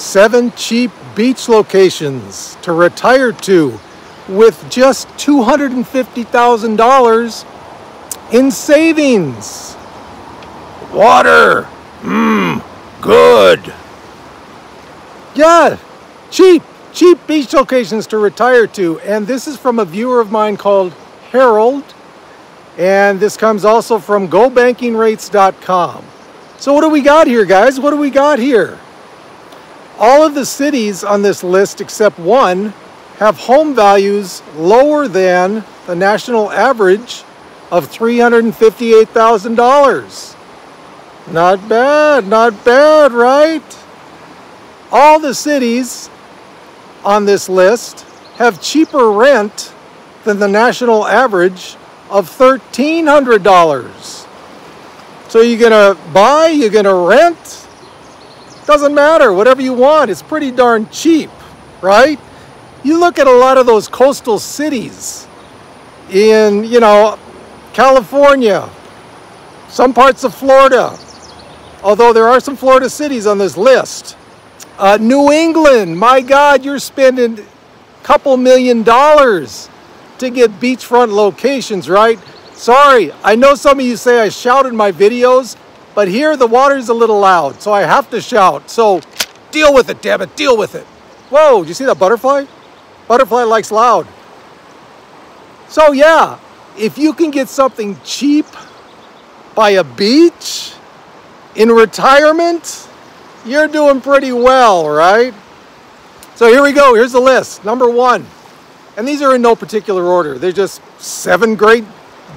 7 cheap beach locations to retire to with just $250,000 in savings. Water, good. Yeah, cheap beach locations to retire to. And this is from a viewer of mine called Harold. And this comes also from GoBankingRates.com. So what do we got here, guys? What do we got here? All of the cities on this list except one have home values lower than the national average of $358,000. Not bad, right? All the cities on this list have cheaper rent than the national average of $1,300. So you're gonna buy, you're gonna rent, doesn't matter, whatever you want. It's pretty darn cheap, right? You look at a lot of those coastal cities in, California, some parts of Florida, although there are some Florida cities on this list. New England, my God, you're spending a couple $1 million to get beachfront locations, right? Sorry, I know some of you say I shout in my videos, but here the water's a little loud, so I have to shout. So deal with it, damn it, deal with it. Whoa, did you see that butterfly? Butterfly likes loud. So yeah, if you can get something cheap by a beach in retirement, you're doing pretty well, right? So here we go, here's the list. Number 1, and these are in no particular order. They're just 7 great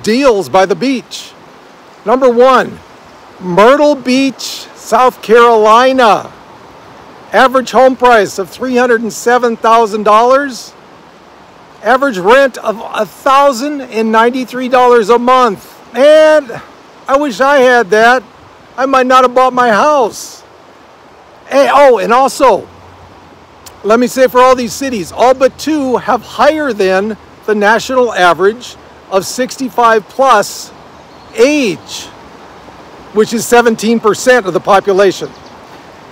deals by the beach. Number 1, Myrtle Beach, South Carolina. Average home price of $307,000. Average rent of $1,093 a month. And I wish I had that. I might not have bought my house. Hey, oh, and also, let me say for all these cities, all but 2 have higher than the national average of 65 plus age, which is 17% of the population.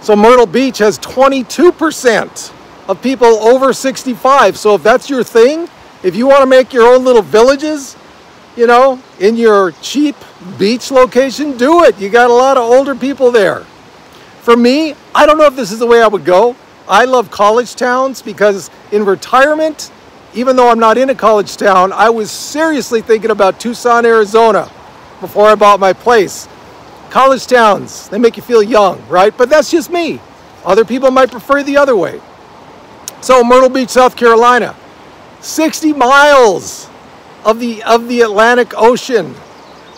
So Myrtle Beach has 22% of people over 65. So if that's your thing, if you want to make your own little villages, in your cheap beach location, do it. You got a lot of older people there. For me, I don't know if this is the way I would go. I love college towns because in retirement, even though I'm not in a college town, I was seriously thinking about Tucson, Arizona before I bought my place. College towns, they make you feel young, right? But that's just me. Other people might prefer the other way. So Myrtle Beach, South Carolina, 60 miles of the Atlantic Ocean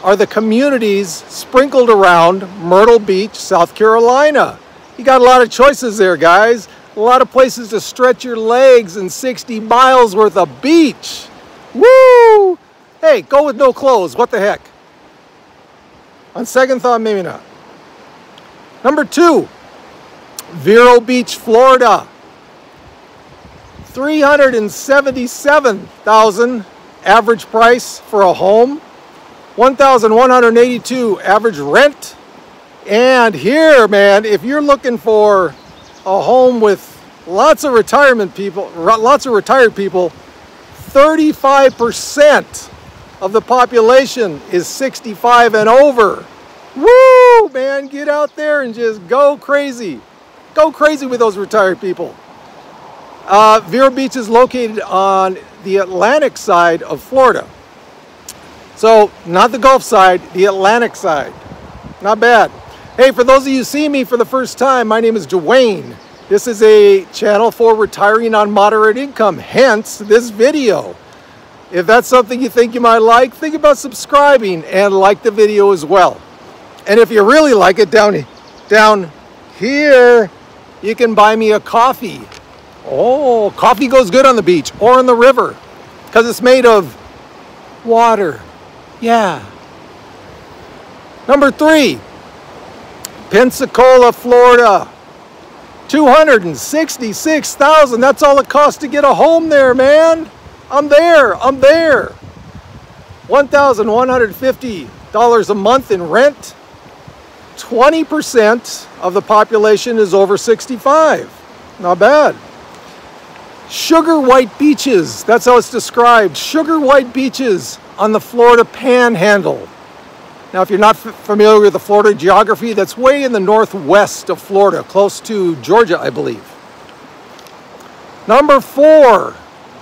are the communities sprinkled around Myrtle Beach, South Carolina. You got a lot of choices there, guys. A lot of places to stretch your legs and 60 miles worth of beach. Woo! Hey, go with no clothes, what the heck? On second thought, maybe not. Number 2, Vero Beach, Florida. $377,000 average price for a home. $1,182 average rent. And here, man, if you're looking for a home with lots of retired people, 35% of the population is 65 and over. Woo, man, get out there and just go crazy. Go crazy with those retired people. Vero Beach is located on the Atlantic side of Florida. So, not the Gulf side, the Atlantic side. Not bad. Hey, for those of you who see me for the first time, my name is Duane. This is a channel for retiring on moderate income, hence this video. If that's something you think you might like, think about subscribing and like the video as well. And if you really like it, down here, you can buy me a coffee. Oh, coffee goes good on the beach or in the river because it's made of water. Yeah. Number 3, Pensacola, Florida. $266,000. That's all it costs to get a home there, man. I'm there. $1,150 a month in rent. 20% of the population is over 65. Not bad. Sugar white beaches. That's how it's described. Sugar white beaches on the Florida Panhandle. Now, if you're not familiar with the Florida geography, that's way in the northwest of Florida, close to Georgia, I believe. Number 4,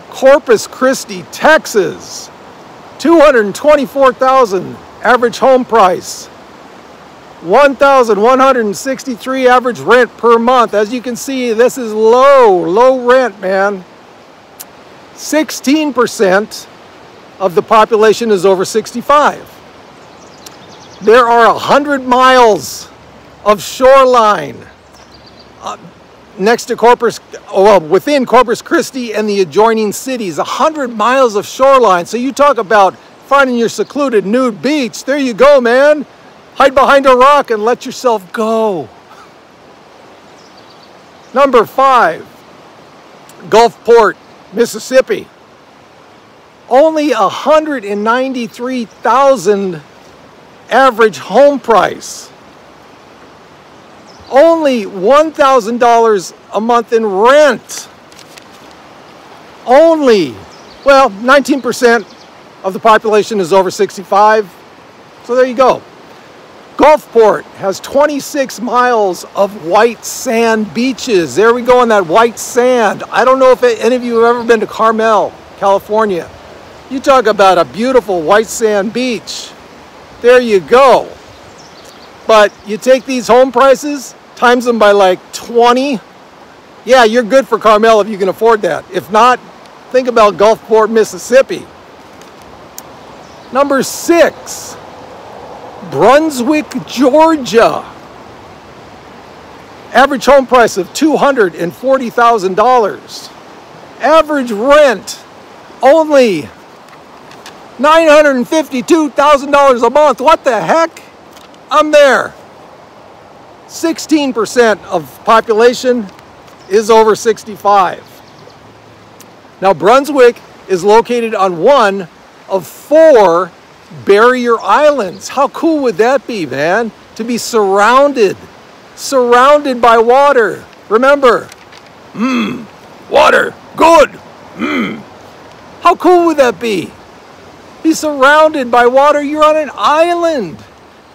Corpus Christi, Texas. $224,000 average home price. $1,163 average rent per month. As you can see, this is low rent, man. 16% of the population is over 65. There are 100 miles of shoreline next to within Corpus Christi and the adjoining cities. 100 miles of shoreline. So you talk about finding your secluded nude beach. There you go, man. Hide behind a rock and let yourself go. Number 5, Gulfport, Mississippi. Only $193,000 average home price. Only $1,000 a month in rent. Only, 19% of the population is over 65. So there you go. Gulfport has 26 miles of white sand beaches. There we go on that white sand. I don't know if any of you have ever been to Carmel, California. You talk about a beautiful white sand beach. There you go. But you take these home prices, times them by like 20. Yeah, you're good for Carmel if you can afford that. If not, think about Gulfport, Mississippi. Number 6. Brunswick, Georgia. Average home price of $240,000. Average rent only $952,000 a month. What the heck? I'm there. 16% of population is over 65. Now, Brunswick is located on one of 4 barrier islands. How cool would that be, man? To be surrounded by water. Remember, water, good. How cool would that be? Be surrounded by water. You're on an island.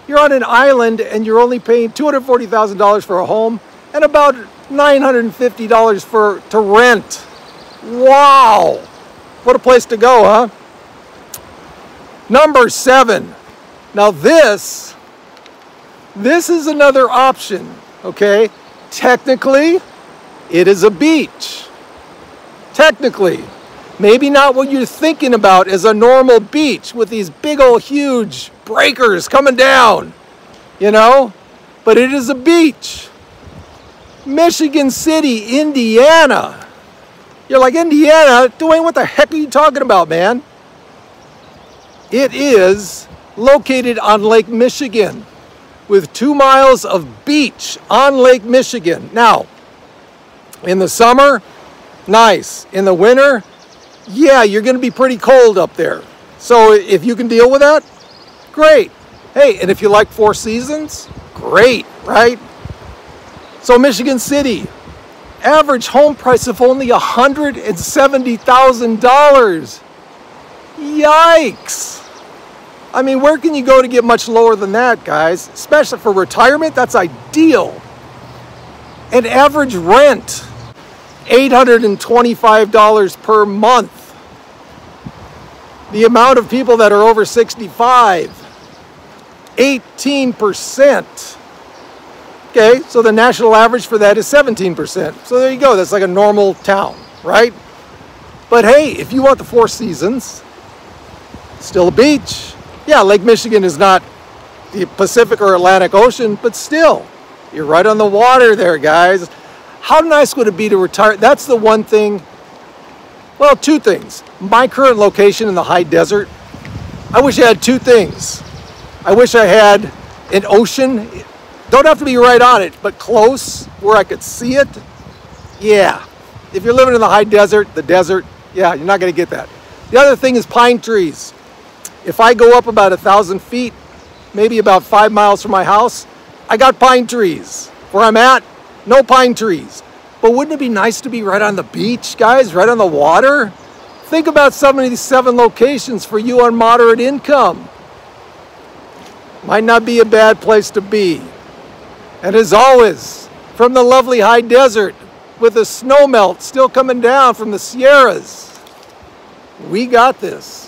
You're on an island and you're only paying $240,000 for a home and about $950 to rent. Wow. What a place to go, huh? Number 7. Now this is another option, okay? Technically, it is a beach. Technically. Maybe not what you're thinking about as a normal beach with these big old huge breakers coming down, you know? But it is a beach. Michigan City, Indiana. You're like, Indiana? Duane, what the heck are you talking about, man? It is located on Lake Michigan with 2 miles of beach on Lake Michigan. Now, in the summer, nice. In the winter, yeah, you're going to be pretty cold up there. So if you can deal with that, great. Hey, and if you like 4 seasons, great, right? So Michigan City, average home price of only $170,000. Yikes. I mean, where can you go to get much lower than that, guys? Especially for retirement, that's ideal. And average rent, $825 per month. The amount of people that are over 65, 18%. Okay, so the national average for that is 17%. So there you go, that's like a normal town, right? But hey, if you want the 4 seasons, still a beach. Yeah, Lake Michigan is not the Pacific or Atlantic Ocean, but still, you're right on the water there, guys. How nice would it be to retire? That's the one thing, well, 2 things. My current location in the high desert, I wish I had 2 things. I wish I had an ocean, don't have to be right on it, but close where I could see it. Yeah, if you're living in the high desert, yeah, you're not gonna get that. The other thing is pine trees. If I go up about 1,000 feet, maybe about 5 miles from my house, I got pine trees. Where I'm at, no pine trees. But wouldn't it be nice to be right on the beach, guys, right on the water? Think about some of these 7 locations for you on moderate income. Might not be a bad place to be. And as always, from the lovely high desert, with the snow melt still coming down from the Sierras, we got this.